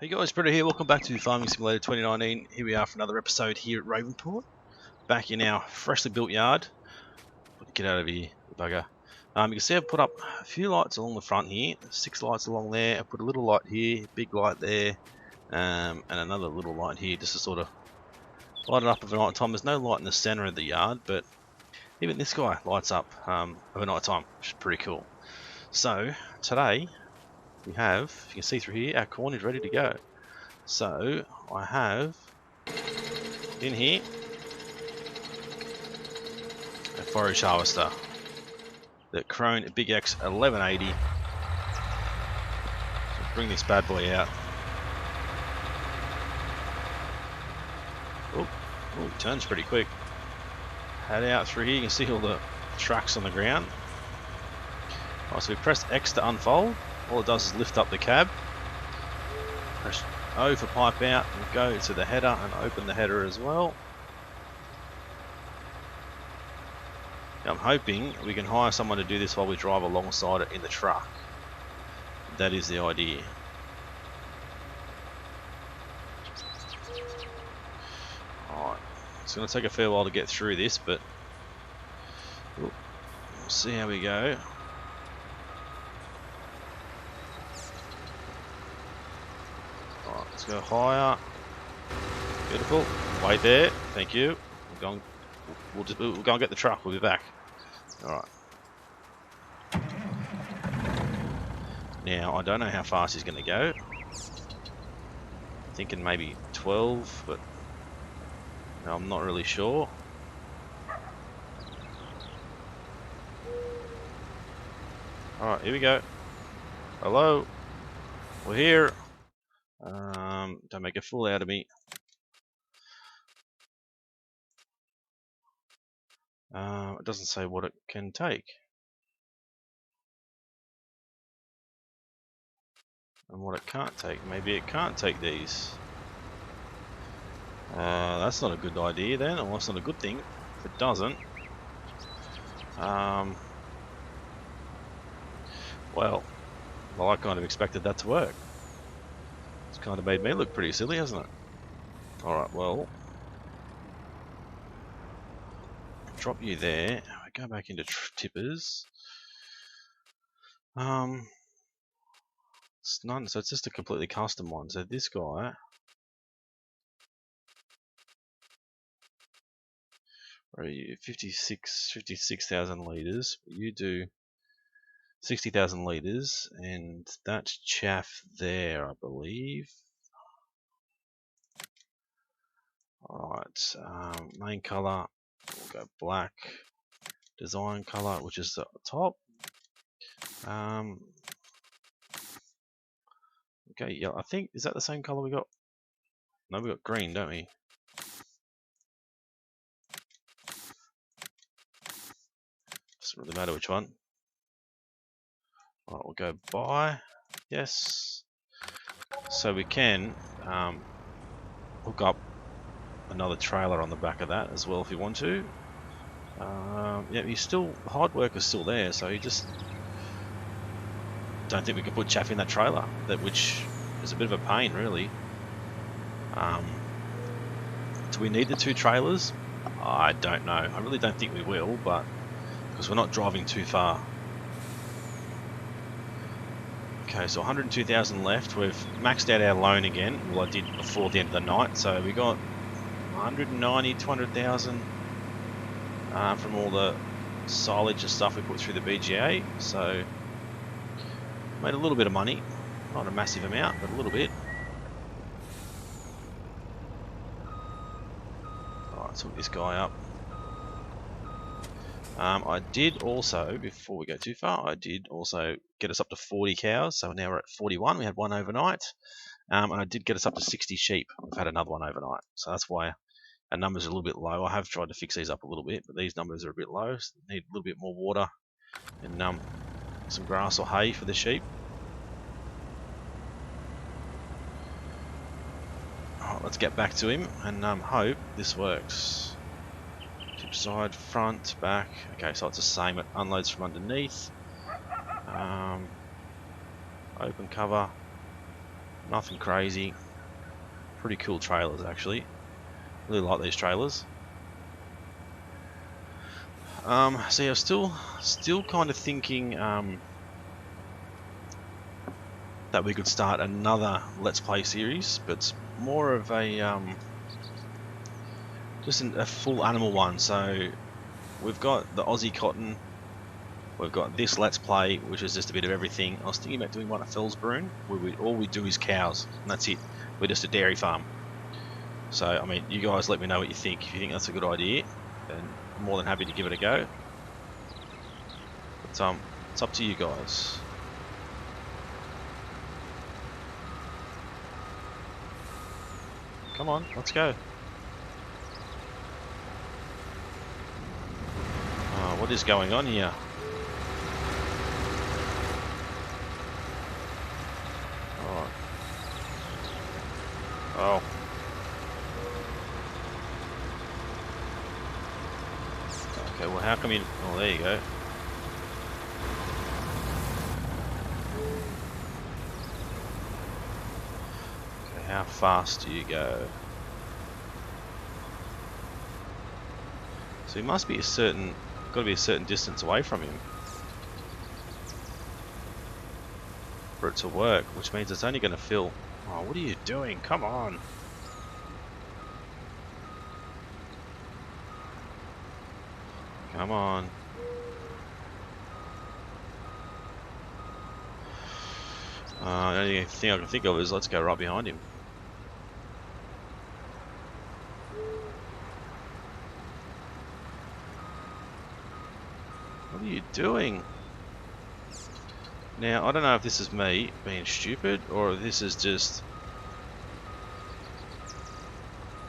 Hey guys, Brett here. Welcome back to Farming Simulator 2019. Here we are for another episode here at Ravenport. Back in our freshly built yard. Get out of here, you bugger. You can see I've put up a few lights along the front here. 6 lights along there. I put a little light here, big light there, and another little light here just to sort of light it up over night time. There's no light in the center of the yard, but even this guy lights up over night time, which is pretty cool. So today we have, if you can see through here, our corn is ready to go. So I have in here a forage harvester, the Krone Big X 1180. So bring this bad boy out. Oh, it turns pretty quick. Head out through here, you can see all the tracks on the ground. Right, so we press X to unfold. All it does is lift up the cab. Press O for pipe out and go to the header and open the header as well. Now I'm hoping we can hire someone to do this while we drive alongside it in the truck. That is the idea. Alright, it's going to take a fair while to get through this, but we'll see how we go. Let's go higher. Beautiful. Wait there. Thank you. We'll go and get the truck. We'll be back. Alright. Now, I don't know how fast he's going to go. Thinking maybe 12, but no, I'm not really sure. Alright, here we go. Hello. We're here. Don't make a fool out of me. It doesn't say what it can take. And what it can't take. Maybe it can't take these. That's not a good idea then, or that's not a good thing if it doesn't. Well, I kind of expected that to work. It's kind of made me look pretty silly, hasn't it? Alright, well, drop you there. I go back into tippers. It's none, so it's just a completely custom one. So this guy, where are you? 56,000 liters. You do 60,000 liters, and that's Chaff there, I believe. Alright, main color, we'll go black. Design color, which is the top. Okay, yeah, I think, is that the same color we got? No, we got green, don't we? Doesn't really matter which one. Alright, we'll go buy. Yes. So we can hook up another trailer on the back of that as well if you want to. Yeah, he's still, the hard work is still there, so you just don't think we can put Chaff in that trailer, which is a bit of a pain really. Do we need the 2 trailers? I don't know. I really don't think we will, but because we're not driving too far. Okay, so 102,000 left. We've maxed out our loan again. Well, I did before the end of the night, so we got 190, 200,000 from all the silage and stuff we put through the BGA. So made a little bit of money, not a massive amount, but a little bit. Alright, let's hook this guy up. I did also, before we go too far, I did also get us up to 40 cows, so now we're at 41. We had one overnight, and I did get us up to 60 sheep. We've had another one overnight, so that's why our numbers are a little bit low. I have tried to fix these up a little bit, but these numbers are a bit low, so need a little bit more water and some grass or hay for the sheep. Alright, let's get back to him and hope this works. Tip side, front, back. Okay, so it's the same. It unloads from underneath. Open cover. Nothing crazy. Pretty cool trailers actually. Really like these trailers. So yeah, still kind of thinking that we could start another Let's Play series, but it's more of a just a full animal one. So we've got the Aussie cotton, we've got this Let's Play, which is just a bit of everything. I was thinking about doing one at Fellsbroon, where all we do is cows, and that's it. We're just a dairy farm. So I mean, you guys let me know what you think. If you think that's a good idea, then I'm more than happy to give it a go. But it's up to you guys. Come on, let's go. What is going on here? Oh. Oh. Okay, well how come you... Oh, there you go. Okay, how fast do you go? So he must be got to be a certain distance away from him for it to work, which means it's only going to fill. Oh, what are you doing? Come on. Come on. The only thing I can think of is let's go right behind him. What are you doing? Now, I don't know if this is me being stupid or if this is just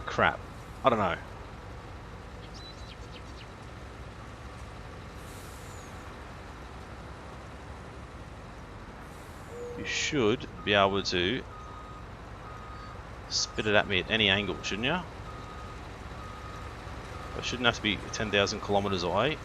crap. I don't know. You should be able to spit it at me at any angle, shouldn't you? I shouldn't have to be 10,000 kilometers away.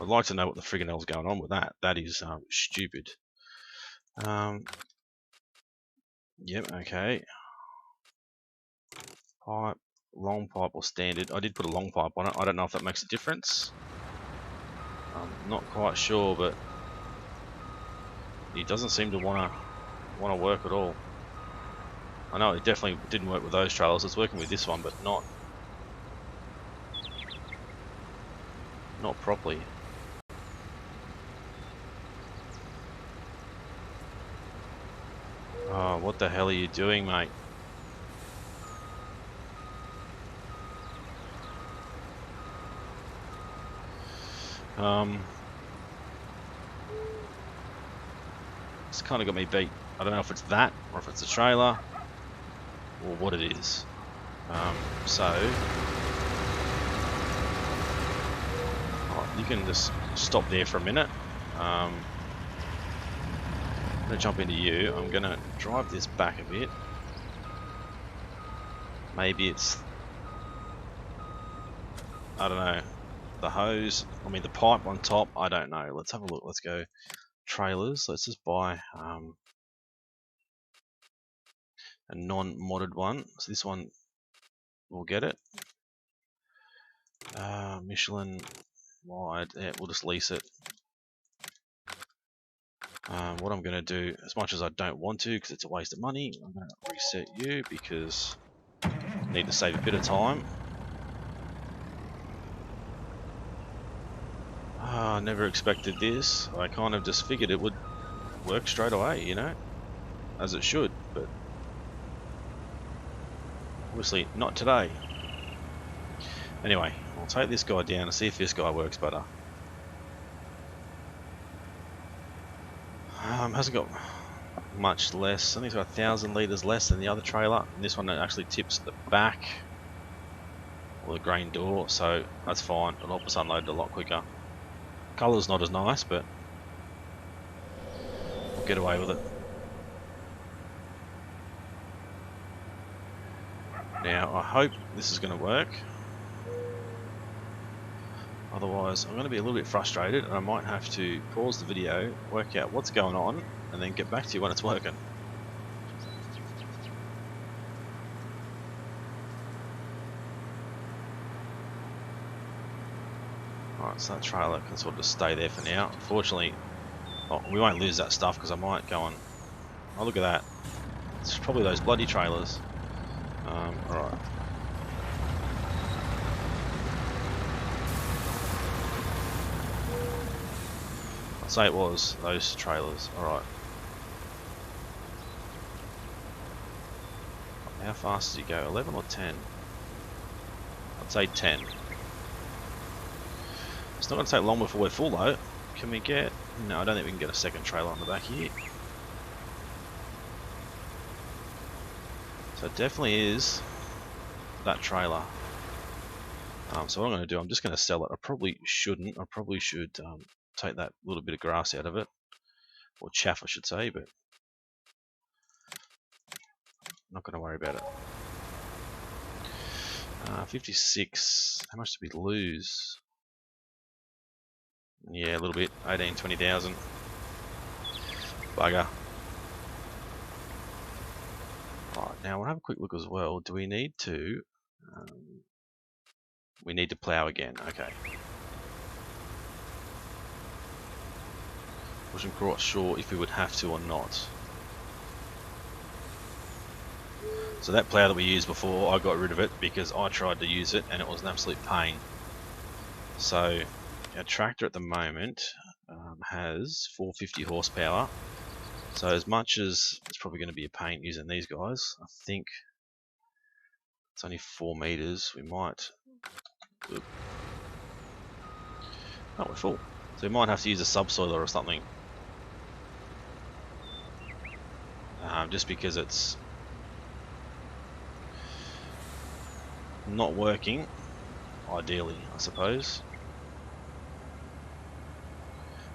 I'd like to know what the friggin' hell's going on with that. That is stupid. Yep, okay. Pipe, long pipe or standard. I did put a long pipe on it. I don't know if that makes a difference. I'm not quite sure, but it doesn't seem to want to work at all. I know it definitely didn't work with those trailers. It's working with this one, but not properly. Oh, what the hell are you doing, mate? It's kind of got me beat. I don't know if it's that, or if it's a trailer, or what it is. You can just stop there for a minute. I'm going to jump into you. I'm going to drive this back a bit. Maybe it's... I don't know. The hose, I mean the pipe on top, I don't know. Let's have a look. Let's go trailers. Let's just buy a non-modded one. So this one will get it. Michelin wide. Yeah, we'll just lease it. What I'm going to do, as much as I don't want to because it's a waste of money, I'm going to reset you because I need to save a bit of time. I never expected this. I kind of just figured it would work straight away, you know, as it should, but obviously not today. Anyway, I'll take this guy down and see if this guy works better. Hasn't got much less. I think it's got 1,000 litres less than the other trailer. And this one actually tips at the back, or the grain door, so that's fine. It'll help us unload it a lot quicker. Colour's not as nice, but we'll get away with it. Now I hope this is going to work. Otherwise I'm going to be a little bit frustrated and I might have to pause the video, work out what's going on, and then get back to you when it's working. Alright, so that trailer can sort of just stay there for now. Unfortunately, we won't lose that stuff because I might go on. Oh, look at that. It's probably those bloody trailers. Alright. I'd say it was those trailers. Alright. How fast does he go? 11 or 10? I'd say 10. It's not going to take long before we're full though. Can we get... No, I don't think we can get a second trailer on the back here. So it definitely is that trailer. So what I'm going to do, I'm just going to sell it. I probably shouldn't. I probably should take that little bit of grass out of it. Or chaff, I should say, but I'm not going to worry about it. 56. How much did we lose? Yeah, a little bit. 18, 20,000. Bugger. Right, now we'll have a quick look as well. Do we need to... we need to plough again. Okay. Wasn't quite sure if we would have to or not. So that plough that we used before, I got rid of it because I tried to use it and it was an absolute pain. So our tractor at the moment has 450 horsepower. So as much as it's probably going to be a pain using these guys, I think it's only 4 meters. We might... Oop. Oh, we're full. So we might have to use a subsoiler or something. Just because it's not working, ideally, I suppose.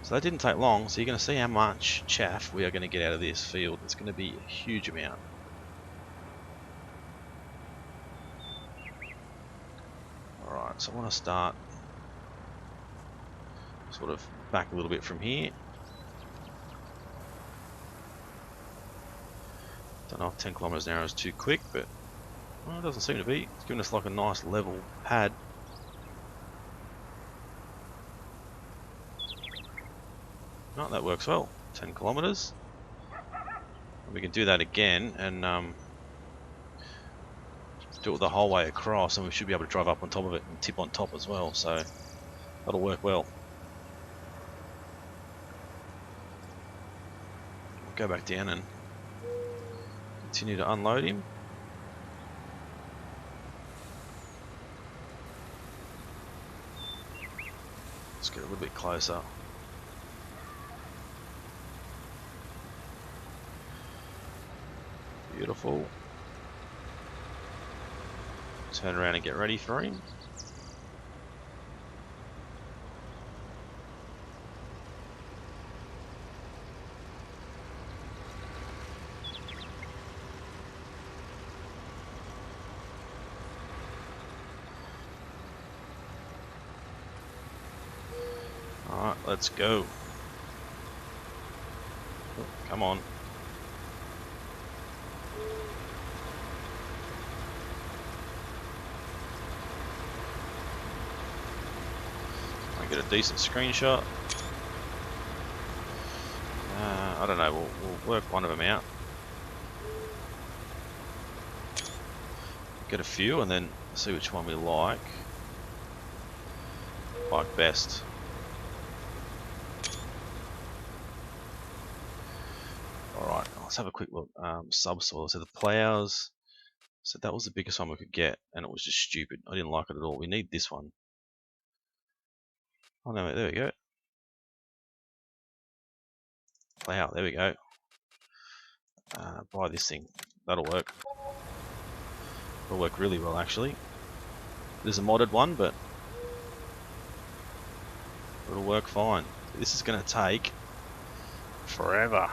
So that didn't take long, so you're going to see how much chaff we are going to get out of this field. It's going to be a huge amount. Alright, so I want to start sort of back a little bit from here. Don't know if 10 kilometers an hour is too quick, but well, it doesn't seem to be. It's giving us like a nice level pad. No, that works well. 10 kilometers. And we can do that again and do it the whole way across, and we should be able to drive up on top of it and tip on top as well. So that'll work well. We'll go back down and continue to unload him. Let's get a little bit closer. Beautiful. Turn around and get ready for him. Alright, let's go. Oh, come on. Get a decent screenshot. I don't know, we'll work one of them out. Get a few and then see which one we like best. Alright, let's have a quick look. Subsoil, so the plows, so that was the biggest one we could get and it was just stupid. I didn't like it at all. We need this one. Oh no, there we go. Plow, there we go. Buy this thing. That'll work. It'll work really well actually. There's a modded one, but it'll work fine. This is going to take forever.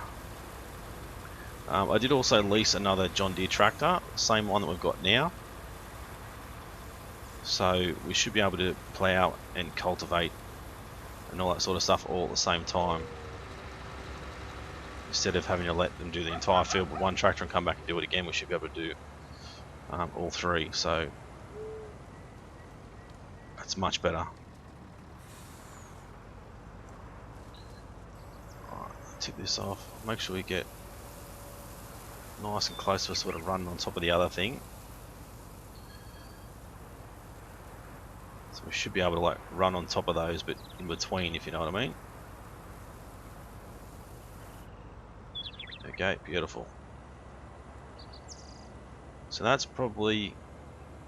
I did also lease another John Deere tractor, same one that we've got now. so we should be able to plough and cultivate and all that sort of stuff all at the same time, instead of having to let them do the entire field with one tractor and come back and do it again. We should be able to do all three, so that's much better. Alright, tip this off. Make sure we get nice and close to us, sort of running on top of the other thing. So we should be able to like run on top of those, but in between, if you know what I mean. Okay, beautiful. So that's probably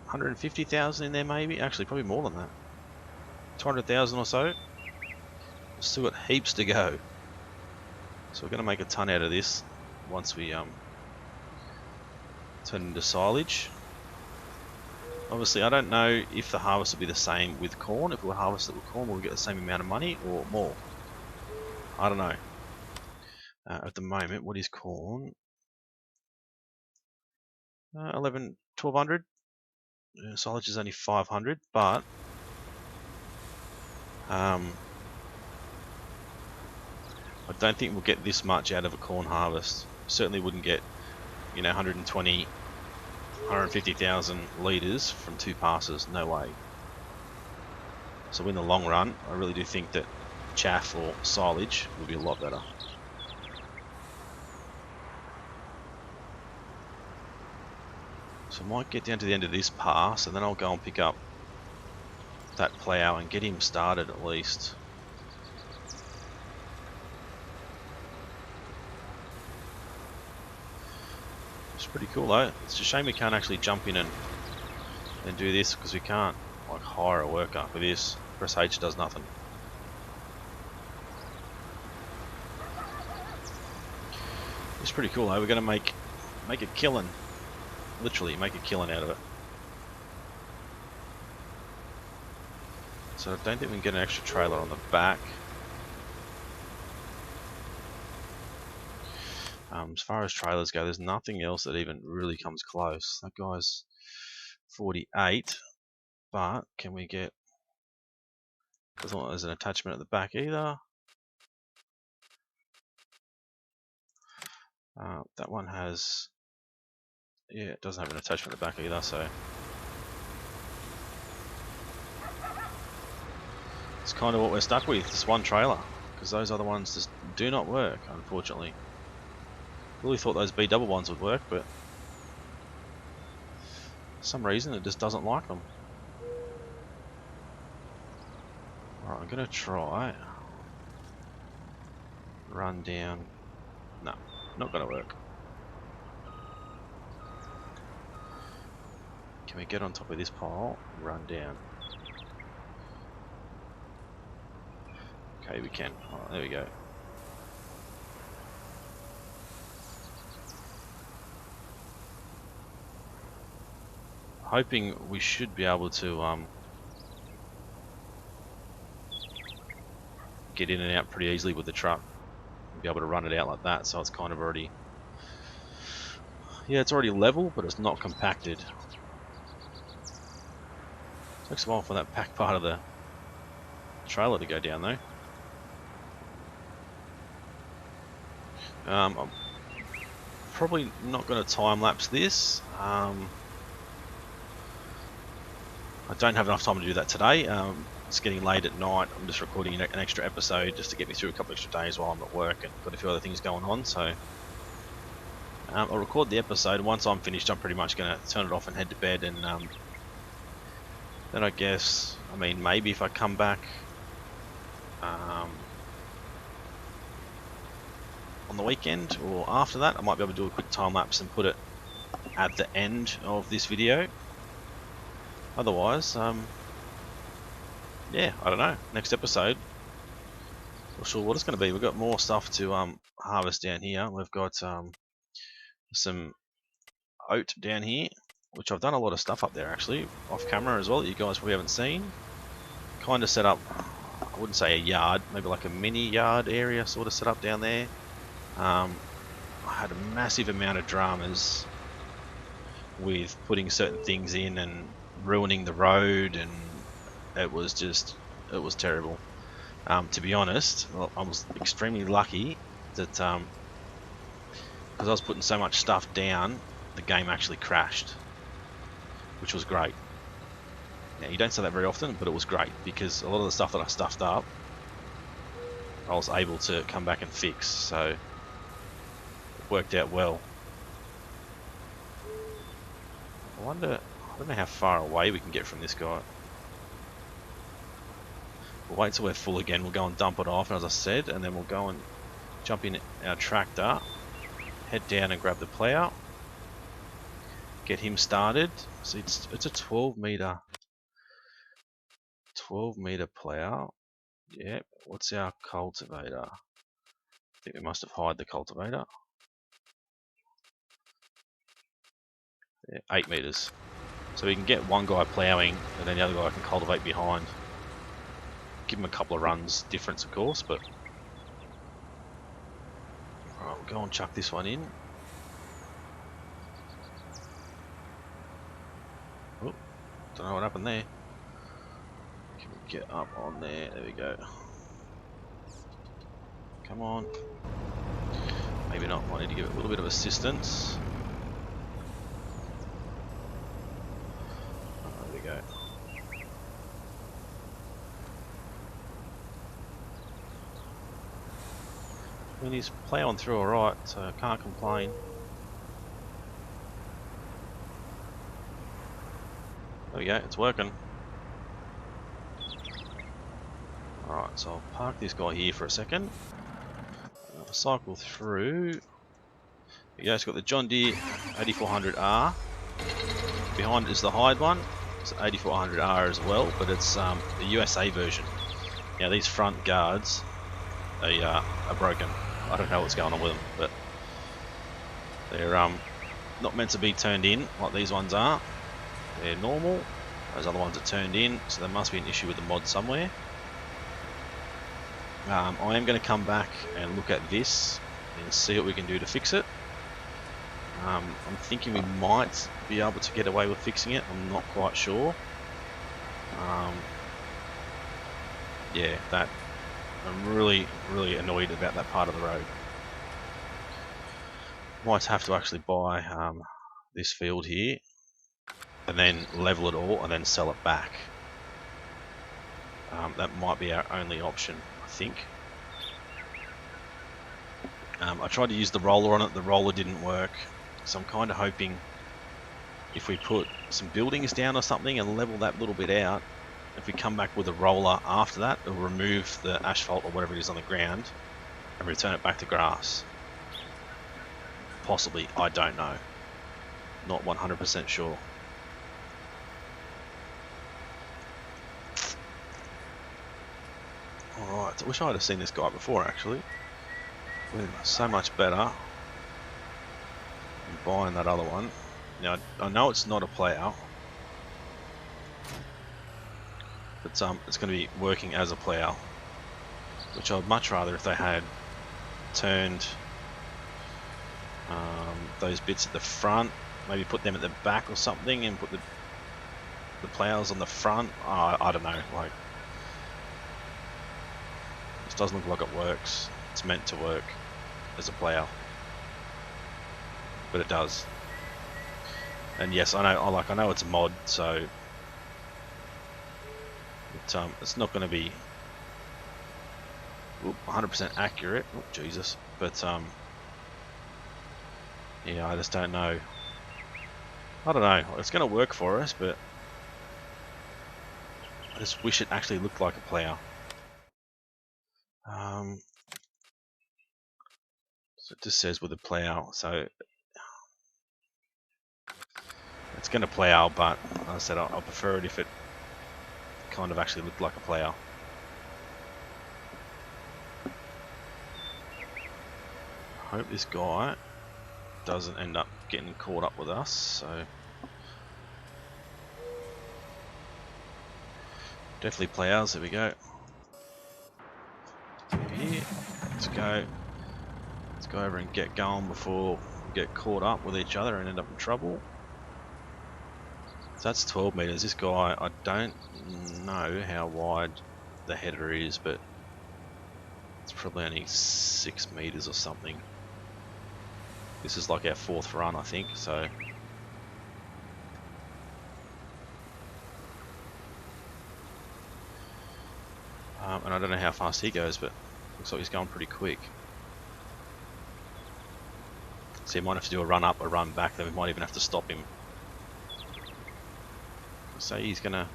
150,000 in there, maybe. Actually, probably more than that. 200,000 or so. We've still got heaps to go. So we're going to make a ton out of this once we turn into silage. Obviously, I don't know if the harvest will be the same with corn. If we harvest it with corn, will we get the same amount of money or more? I don't know. At the moment, what is corn? 1200. Silage is only 500, but I don't think we'll get this much out of a corn harvest. Certainly wouldn't get, 120, 150,000 litres from 2 passes. No way. So in the long run, I really do think that chaff or silage will be a lot better. So I might get down to the end of this pass, and then I'll go and pick up that plough and get him started at least. It's pretty cool though. It's a shame we can't actually jump in and do this, because we can't like hire a worker for this. Press H does nothing. It's pretty cool though. We're gonna make a killing. Literally make a killing out of it. So I don't think we can get an extra trailer on the back. As far as trailers go, there's nothing else that even really comes close. That guy's 48, but can we get... Doesn't look like there's an attachment at the back either. That one has... Yeah, it doesn't have an attachment at the back either, so... It's kind of what we're stuck with, this one trailer, because those other ones just do not work, unfortunately. Really thought those B double ones would work, but for some reason it just doesn't like them. Alright, I'm gonna try run down. No, not gonna work. Can we get on top of this pile? Run down. Okay, we can. Alright, there we go. Hoping we should be able to get in and out pretty easily with the truck. Be able to run it out like that, so it's kind of already... Yeah, it's already level, but it's not compacted. Takes a while for that back part of the trailer to go down though. I'm probably not going to time lapse this. I don't have enough time to do that today. It's getting late at night. I'm just recording an extra episode just to get me through a couple extra days while I'm at work, and got a few other things going on. So I'll record the episode. Once I'm finished, I'm pretty much going to turn it off and head to bed. And then I guess, I mean, maybe if I come back on the weekend or after that, I might be able to do a quick time lapse and put it at the end of this video. Otherwise, yeah, I don't know. Next episode, not sure what it's going to be. We've got more stuff to harvest down here. We've got some oat down here, which I've done a lot of stuff up there actually, off camera as well, that you guys probably haven't seen. Kind of set up, I wouldn't say a yard, maybe like a mini yard area sort of set up down there. I had a massive amount of dramas with putting certain things in and ruining the road, and it was terrible. To be honest, well, I was extremely lucky that because I was putting so much stuff down, the game actually crashed, which was great. Now, you don't say that very often, but it was great because a lot of the stuff that I stuffed up, I was able to come back and fix, so it worked out well. I don't know how far away we can get from this guy. We'll wait till we're full again, we'll go and dump it off, as I said, and then we'll go and jump in our tractor, head down and grab the plough, get him started. So it's a 12 meter plough. Yeah, what's our cultivator? I think we must have hired the cultivator. Yeah, 8 meters. So we can get one guy ploughing and then the other guy can cultivate behind. Give him a couple of runs difference, of course, but alright, we'll go and chuck this one in. Oh, don't know what happened there. Can we get up on there? There we go. Come on. Maybe not. Might need to give it a little bit of assistance. There we go. I mean, he's ploughing through alright, so I can't complain. There we go, it's working. Alright, so I'll park this guy here for a second. I'll cycle through. There you go, it's got the John Deere 8400R. Behind it is the Hyde one. It's 8400R as well, but it's the USA version. Now these front guards are broken. I don't know what's going on with them, but they're not meant to be turned in like these ones are. They're normal. Those other ones are turned in, so there must be an issue with the mod somewhere. I am going to come back and look at this and see what we can do to fix it. I'm thinking we might be able to get away with fixing it. I'm not quite sure. Yeah, I'm really annoyed about that part of the road. Might have to actually buy this field here and then level it all and then sell it back. That might be our only option, I think. I tried to use the roller on it, the roller didn't work, so I'm kind of hoping if we put some buildings down or something and level that little bit out, if we come back with a roller after that, it'll remove the asphalt or whatever it is on the ground and return it back to grass. Possibly, I don't know. Not 100% sure. Alright, I wish I'd have seen this guy before actually. So much better than buying that other one. Now, I know it's not a plough, but it's going to be working as a plough, which I'd much rather if they had turned those bits at the front, maybe put them at the back or something, and put the ploughs on the front. I don't know. Like, this doesn't look like it works. It's meant to work as a plough, but it does. And yes, I know it's a mod, so it's not going to be 100% accurate. Oh, Jesus, but yeah, I just don't know. I don't know. It's going to work for us, but I just wish it actually looked like a plough. So it just says with a plough, so it's going to plough, but as I said, I'll prefer it if it kind of actually looked like a plough. I hope this guy doesn't end up getting caught up with us, so definitely ploughs. There we go. Here, let's go over and get going before we get caught up with each other and end up in trouble. So that's 12 meters. This guy, I don't know how wide the header is, but it's probably only 6 meters or something. This is like our 4th run, I think, so. And I don't know how fast he goes, but looks like he's going pretty quick. So you might have to do a run up, a run back, then we might even have to stop him. So he's gonna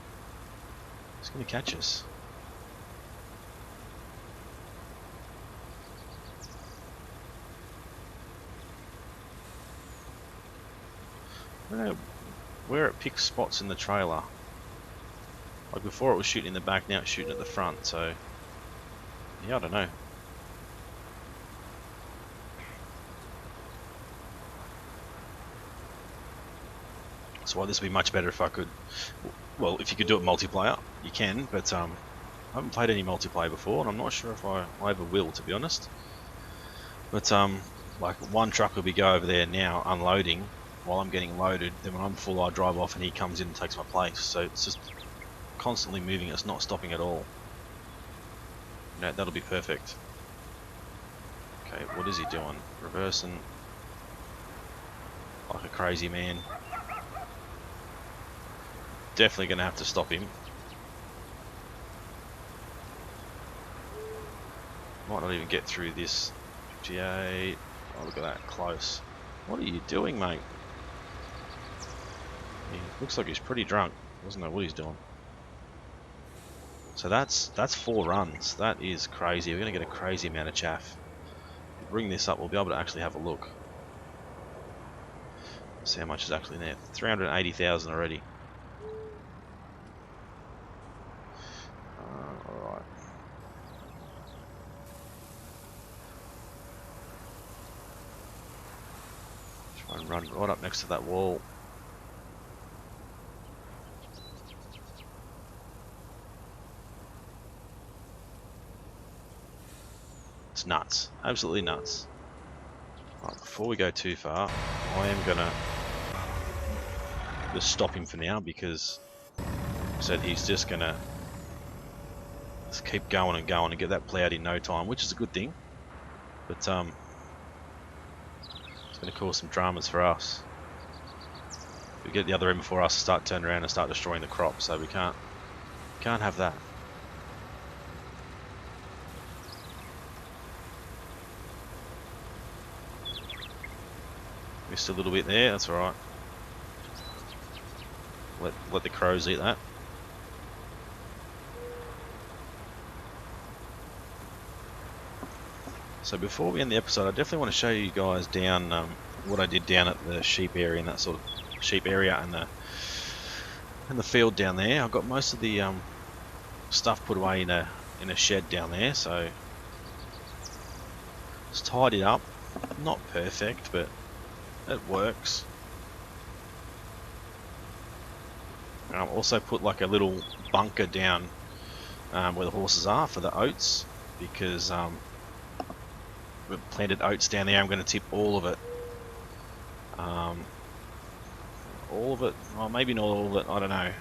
catch us. I don't know where it picks spots in the trailer. Like before it was shooting in the back, now it's shooting at the front, so yeah, I don't know. That's why this would be much better if I could, well, if you could do it multiplayer, you can, but I haven't played any multiplayer before, and I'm not sure if I ever will, to be honest. But like one truck will be go over there now unloading while I'm getting loaded, then when I'm full I drive off and he comes in and takes my place, so it's just constantly moving, it's not stopping at all. No, that'll be perfect. Okay, what is he doing? Reversing like a crazy man. Definitely gonna have to stop him. Might not even get through this. 58. Oh, look at that, close. What are you doing, mate? He looks like he's pretty drunk. Doesn't know what he's doing. So that's 4 runs. That is crazy. We're gonna get a crazy amount of chaff. If we bring this up, we'll be able to actually have a look. See how much is actually there. 380,000 already. Alright. Try and run right up next to that wall. It's nuts. Absolutely nuts. Right, before we go too far, I am gonna just stop him for now because I said he's just gonna keep going and going and get that plowed in no time, which is a good thing. But it's gonna cause some dramas for us. We get the other end before us to start turning around and start destroying the crop, so we can't have that. Missed a little bit there, that's alright. Let the crows eat that. So before we end the episode, I definitely want to show you guys down what I did down at the sheep area and that sort of sheep area and the field down there. I've got most of the stuff put away in a shed down there, so it's tidied up. Not perfect, but it works. And I've also put like a little bunker down where the horses are for the oats, because we've planted oats down there. I'm going to tip all of it. All of it? Well, maybe not all of it, I don't know. I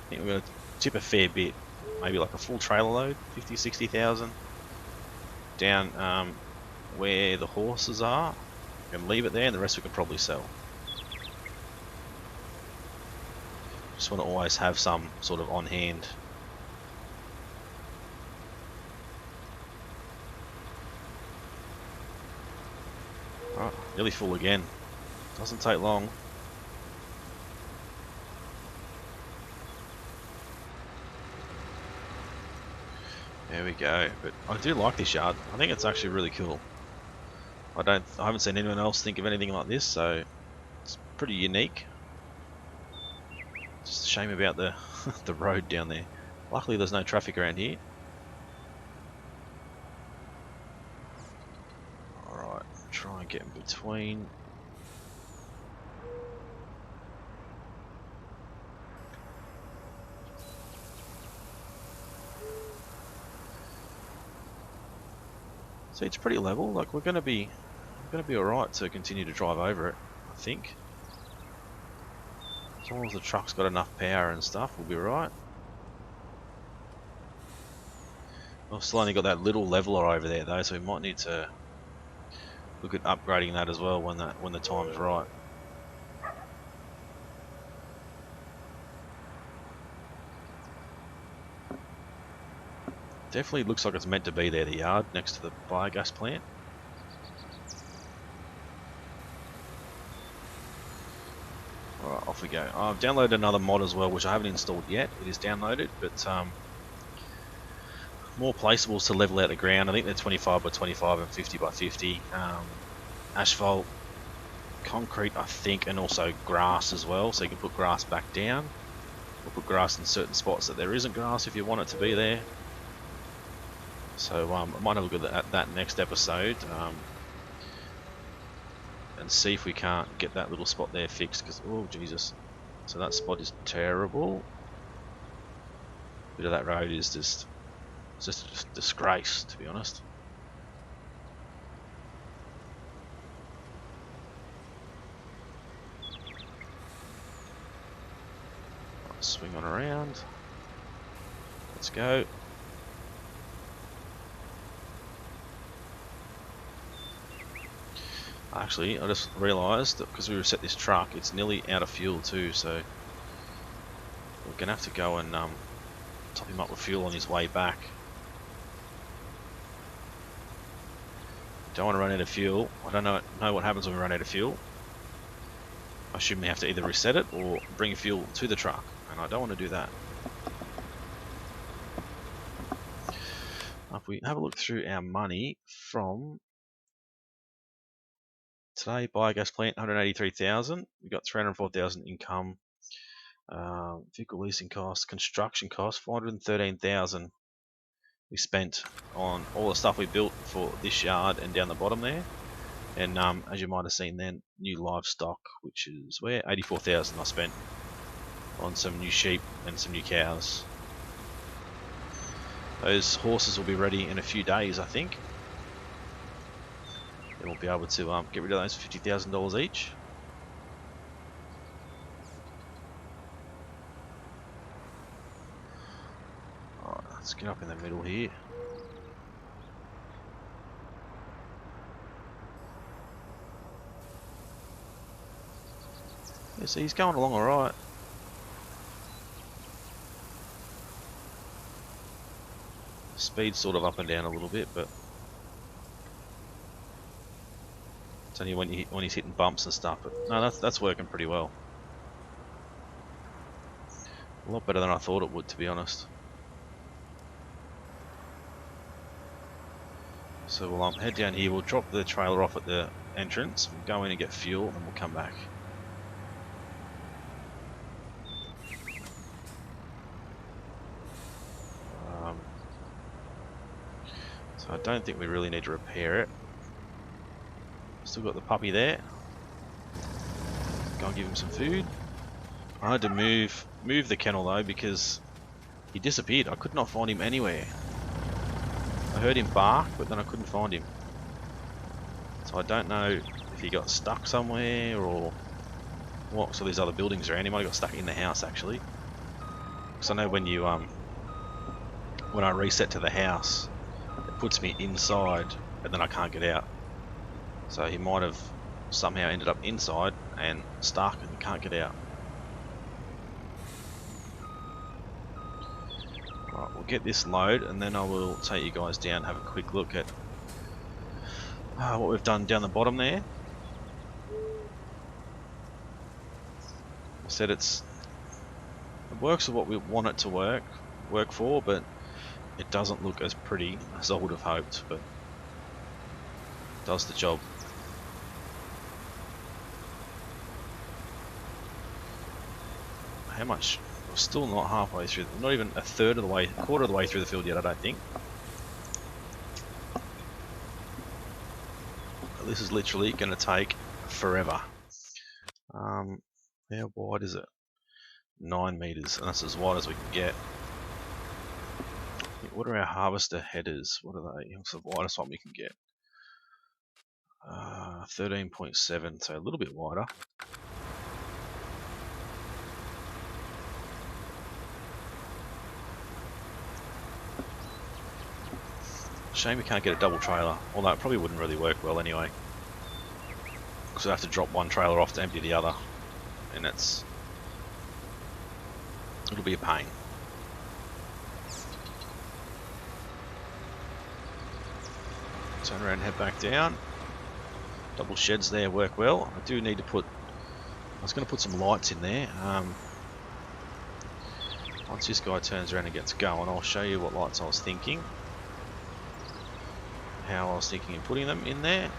think we're going to tip a fair bit. Maybe like a full trailer load, 50, 60,000. Down where the horses are. We can leave it there and the rest we can probably sell. Just want to always have some sort of on hand. Right, nearly full again. Doesn't take long. There we go. But I do like this yard. I think it's actually really cool. I haven't seen anyone else think of anything like this, so it's pretty unique. Just a shame about the the road down there. Luckily there's no traffic around here. Alright, try and get in between. See, it's pretty level. Like we're gonna be alright to continue to drive over it, I think. As long as the truck's got enough power and stuff, we'll be right. I've still only got that little leveler over there though, so we might need to look at upgrading that as well when the time's right. Definitely looks like it's meant to be there, the yard next to the biogas plant. Alright, off we go. I've downloaded another mod as well, which I haven't installed yet. It is downloaded, but more placeables to level out the ground. I think they're 25 by 25 and 50 by 50. Asphalt, concrete, I think, and also grass as well. So you can put grass back down, or put grass in certain spots that there isn't grass if you want it to be there. So I might have a look at that next episode and see if we can't get that little spot there fixed. Because oh Jesus, so that spot is terrible. Bit of that road is just a disgrace, to be honest. Swing on around. Let's go. Actually, I just realised that because we reset this truck, it's nearly out of fuel too, so we're going to have to go and top him up with fuel on his way back. Don't want to run out of fuel. I don't know what happens when we run out of fuel. I assume we have to either reset it or bring fuel to the truck, and I don't want to do that. If we have a look through our money from today, biogas plant 183,000. We got 304,000 income. Vehicle leasing costs, construction costs 413,000. We spent on all the stuff we built for this yard and down the bottom there. And as you might have seen then, new livestock, which is where 84,000 I spent on some new sheep and some new cows. Those horses will be ready in a few days, I think. And we'll be able to get rid of those for $50,000 each. Alright, let's get up in the middle here. Yeah, see, he's going along alright. Speed's sort of up and down a little bit, but it's only when he's hitting bumps and stuff. But no, that's working pretty well. A lot better than I thought it would, to be honest. So we'll head down here. We'll drop the trailer off at the entrance. We'll go in and get fuel, and we'll come back. So I don't think we really need to repair it. Still got the puppy there. Go and give him some food. I had to move the kennel though because he disappeared. I could not find him anywhere. I heard him bark, but then I couldn't find him. So I don't know if he got stuck somewhere or what. So these other buildings around. He might have got stuck in the house actually. Because I know when you when I reset to the house, it puts me inside and then I can't get out. So he might have somehow ended up inside and stuck and can't get out. Right, we'll get this load and then I will take you guys down and have a quick look at what we've done down the bottom there. I said it works for what we want it to work for, but it doesn't look as pretty as I would have hoped, but it does the job. How much? We're still not halfway through, not even a third of the way, quarter of the way through the field yet, I don't think. This is literally going to take forever. How wide is it? 9 meters, and that's as wide as we can get. What are our harvester headers? What are they? What's the widest one we can get? 13.7, so a little bit wider. Shame we can't get a double trailer, although it probably wouldn't really work well anyway. Because I have to drop one trailer off to empty the other, and it'll be a pain. Turn around and head back down. Double sheds there work well. I do need to I was going to put some lights in there. Once this guy turns around and gets going, I'll show you what lights I was thinking. How I was thinking of putting them in there.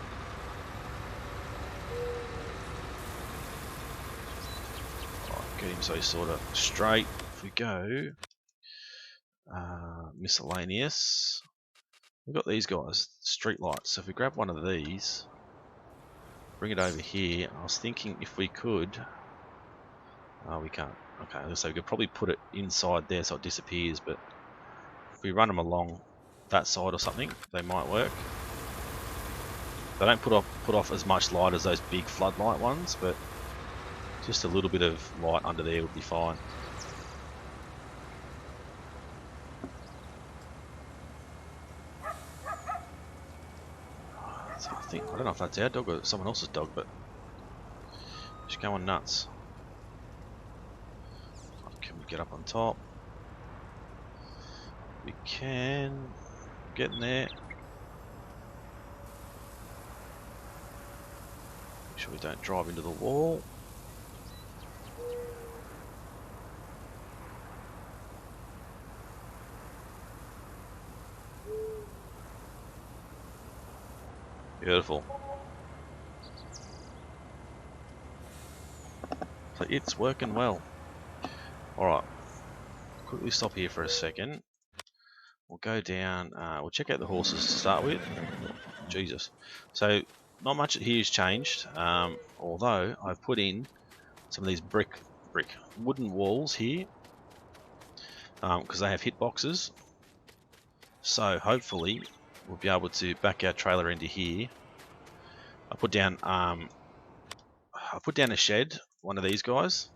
Get him so he's sort of straight. If we go miscellaneous, we've got these guys, street lights. So if we grab one of these, bring it over here. I was thinking if we could. Oh, we can't. Okay, so we could probably put it inside there so it disappears. But if we run them along that side or something, they might work. They don't put off as much light as those big floodlight ones, but just a little bit of light under there would be fine. So I don't know if that's our dog or someone else's dog, but she's going nuts. Can we get up on top? We can. Get in there. Make sure we don't drive into the wall. Beautiful. So it's working well. Alright. Quickly stop here for a second. We'll go down, we'll check out the horses to start with. Jesus. So, not much here has changed, although I've put in some of these wooden walls here, because they have hitboxes. So, hopefully, we'll be able to back our trailer into here. I put down a shed, one of these guys,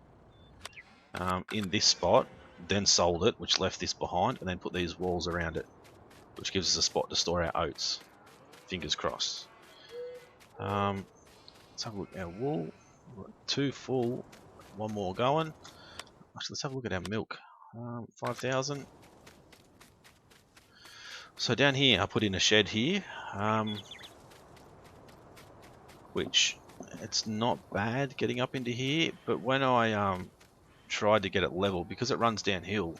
in this spot, then sold it, which left this behind, and then put these walls around it, which gives us a spot to store our oats. Fingers crossed. Let's have a look at our wool. We've got 2 full, 1 more going. Actually, let's have a look at our milk. 5,000. So down here, I put in a shed here, which it's not bad getting up into here, but when I tried to get it level, because it runs downhill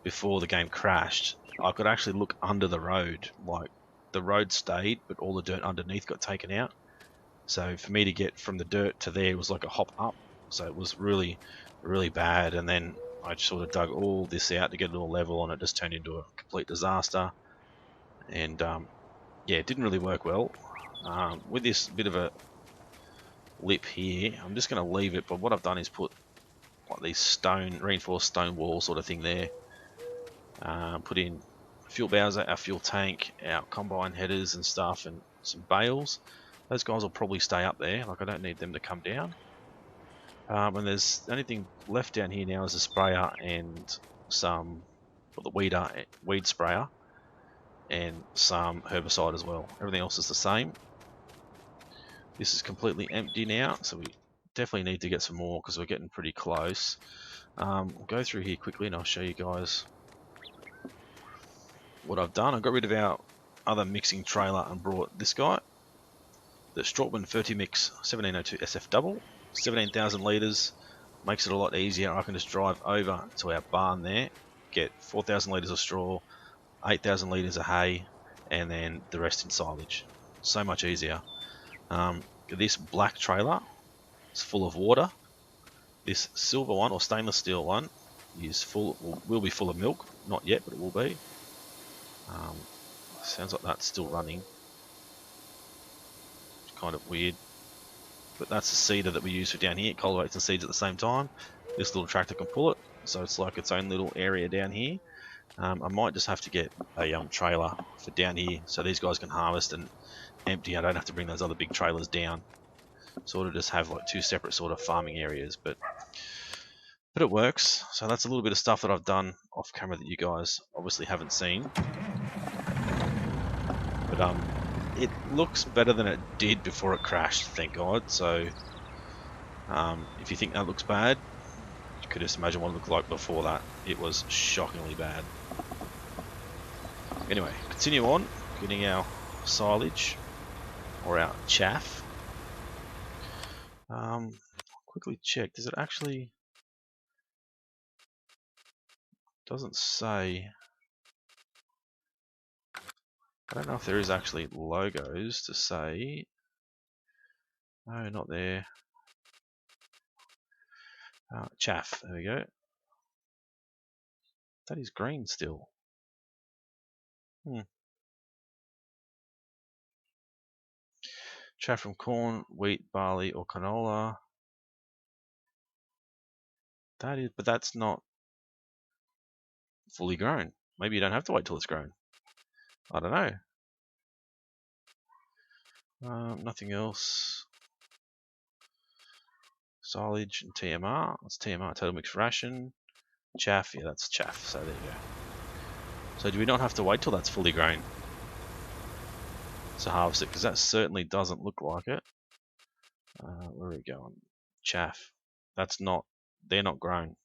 before the game crashed, I could actually look under the road. Like, the road stayed, but all the dirt underneath got taken out. So for me to get from the dirt to there was like a hop up. So it was really, really bad. And then I sort of dug all this out to get it all level, and it just turned into a complete disaster. And yeah, it didn't really work well. With this bit of a lip here, I'm just going to leave it. But what I've done is put like these reinforced stone wall sort of thing there. Put in fuel bowser, our fuel tank, our combine headers and stuff, and some bales. Those guys will probably stay up there. Like, I don't need them to come down. And there's the only thing left down here now is a sprayer and some, well, the weed sprayer, and some herbicide as well. Everything else is the same. This is completely empty now, so we definitely need to get some more because we're getting pretty close. We'll go through here quickly and I'll show you guys what I've done. I got rid of our other mixing trailer and brought this guy, the Strautman Fertimix 1702 SF Double, 17,000 litres, makes it a lot easier. I can just drive over to our barn there, get 4,000 litres of straw, 8,000 litres of hay, and then the rest in silage. So much easier. This black trailer is full of water. This silver one, or stainless steel one, is will be full of milk. Not yet, but it will be. Sounds like that's still running. It's kind of weird. But that's the seeder that we use for down here. It cultivates and seeds at the same time. This little tractor can pull it, so it's like its own little area down here. I might just have to get a trailer for down here, so these guys can harvest and empty. I don't have to bring those other big trailers down. Sort of just have like 2 separate sort of farming areas, but it works. So that's a little bit of stuff that I've done off camera that you guys obviously haven't seen. But it looks better than it did before it crashed, thank God. So if you think that looks bad, you could just imagine what it looked like before that. It was shockingly bad. Anyway, continue on, getting our silage or our chaff. Quickly check, does it actually, doesn't say, I don't know if there is actually logos to say, no, not there. Chaff, there we go. That is green still. Chaff from corn, wheat, barley, or canola. That is, but that's not fully grown. Maybe you don't have to wait till it's grown. I don't know. Nothing else. Silage and TMR. That's TMR, total mixed ration. Chaff, yeah, that's chaff. So there you go. So do we not have to wait till that's fully grown to harvest it? Because that certainly doesn't look like it. Where are we going? Chaff. That's not. They're not grown.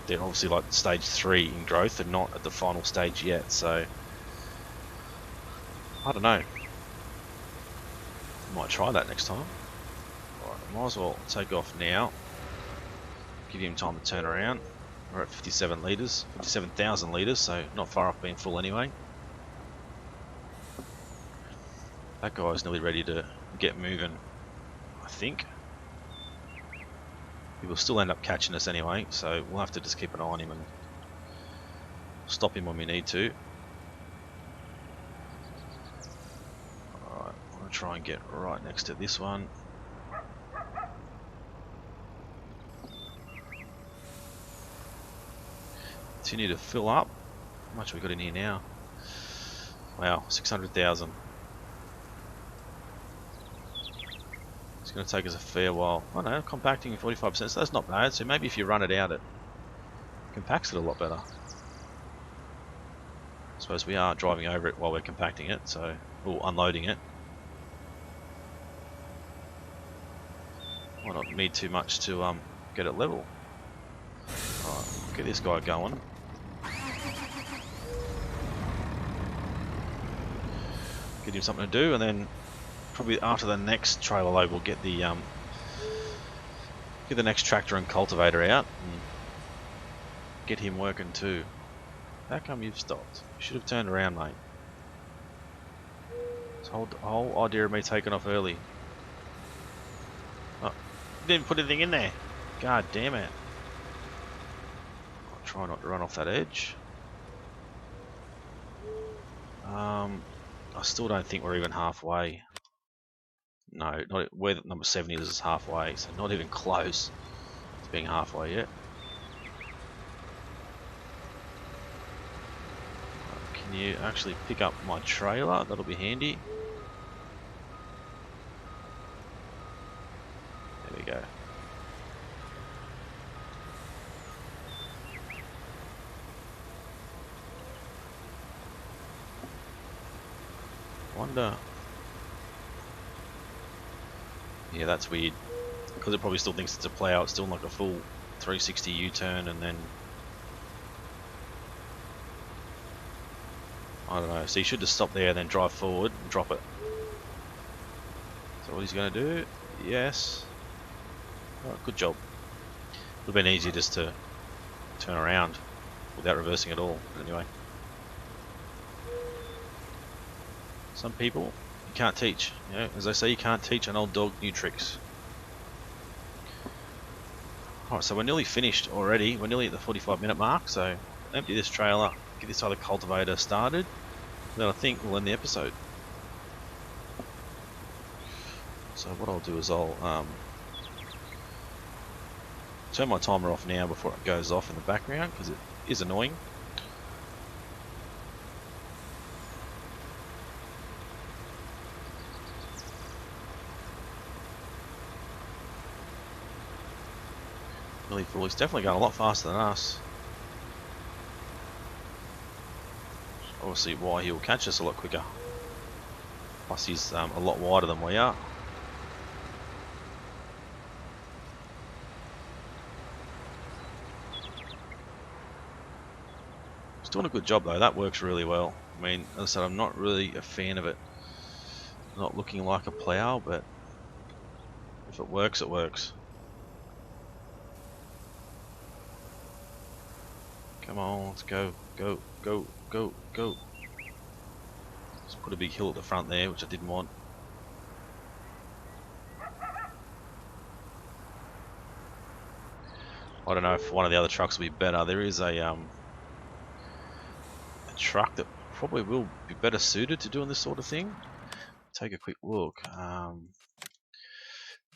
They're obviously like stage 3 in growth and not at the final stage yet. So I don't know. Might try that next time. Right, might as well take off now. Give him time to turn around. We're at 57 litres, 57,000 litres, so not far off being full anyway. That guy's nearly ready to get moving, I think. He will still end up catching us anyway, so we'll have to just keep an eye on him and stop him when we need to. Alright, I'm going to try and get right next to this one. Continue to fill up. How much have we got in here now? Wow, 600,000. It's going to take us a fair while. I know, compacting 45%, so that's not bad. So maybe if you run it out, it compacts it a lot better. I suppose we are driving over it while we're compacting it, so, or unloading it. Might not need too much to get it level. Alright, get this guy going. Get him something to do, and then probably after the next trailer load we'll get the next tractor and cultivator out and get him working too. How come you've stopped? You should have turned around, mate. This whole idea of me taking off early. Oh, didn't put anything in there. God damn it. I'll try not to run off that edge. I still don't think we're even halfway. No, not where number 70 is halfway, so not even close to being halfway yet. Can you actually pick up my trailer? That'll be handy. There we go. Wonder. Yeah, that's weird. Because it probably still thinks it's a plough. It's still like a full 360 U-turn, and then I don't know. So you should just stop there and then drive forward and drop it. Is that what he's going to do? Yes. Oh, good job. It would have been easier just to turn around without reversing at all. But anyway. Some people you can't teach. You know, as I say, you can't teach an old dog new tricks. Alright, so we're nearly finished already. We're nearly at the 45-minute mark, so empty this trailer, get this other cultivator started, then I think we'll end the episode. So what I'll do is I'll turn my timer off now before it goes off in the background, because it is annoying. Really full. He's definitely going a lot faster than us. obviously why he'll catch us a lot quicker. Plus he's a lot wider than we are. He's doing a good job though, that works really well. I mean, as I said, I'm not really a fan of it not looking like a plough, but if it works, it works. Come on, let's go, go, go, go, go. Just put a big hill at the front there, which I didn't want. I don't know if one of the other trucks will be better. There is a truck that probably will be better suited to doing this sort of thing. Take a quick look.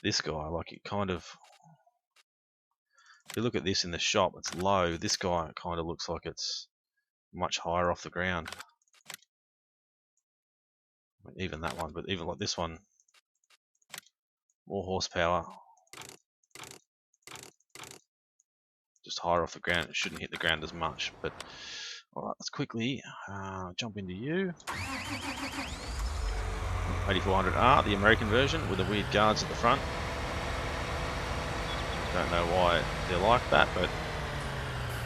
This guy, like it kind of, if you look at this in the shop, it's low. This guy kind of looks like it's much higher off the ground. Even that one, but even like this one, more horsepower, just higher off the ground. It shouldn't hit the ground as much. But all right, let's quickly jump into you. 8400R, the American version with the weird guards at the front. Don't know why they're like that, but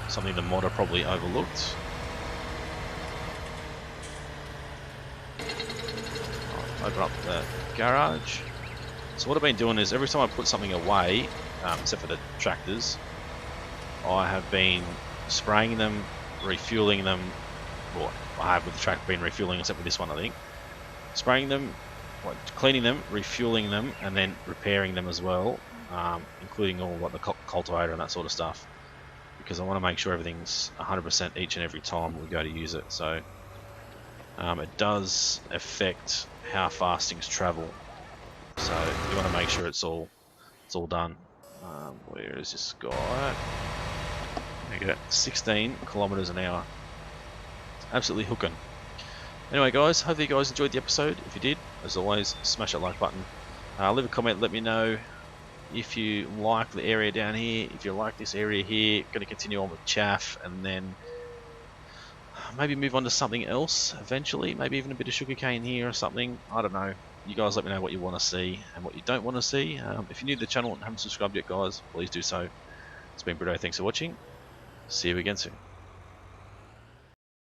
something the modder probably overlooked. I'll open up the garage. So what I've been doing is every time I put something away, except for the tractors, I have been spraying them, refueling them. Well, I have with the tractor been refueling, except with this one I think. Spraying them, cleaning them, refueling them, and then repairing them as well, including all like the cultivator and that sort of stuff, because I want to make sure everything's 100% each and every time we go to use it. So it does affect how fast things travel. So you want to make sure it's all done. Where is this guy? There you go, 16 kilometers an hour. It's absolutely hooking. Anyway guys, hopefully you guys enjoyed the episode. If you did, as always, smash that like button. Leave a comment, let me know if you like the area down here, if you like this area here. Going to continue on with Chaff and then maybe move on to something else eventually, maybe even a bit of sugarcane here or something. I don't know. You guys let me know what you want to see and what you don't want to see. If you're new to the channel and haven't subscribed yet guys, please do so. It's been Brito, thanks for watching. See you again soon.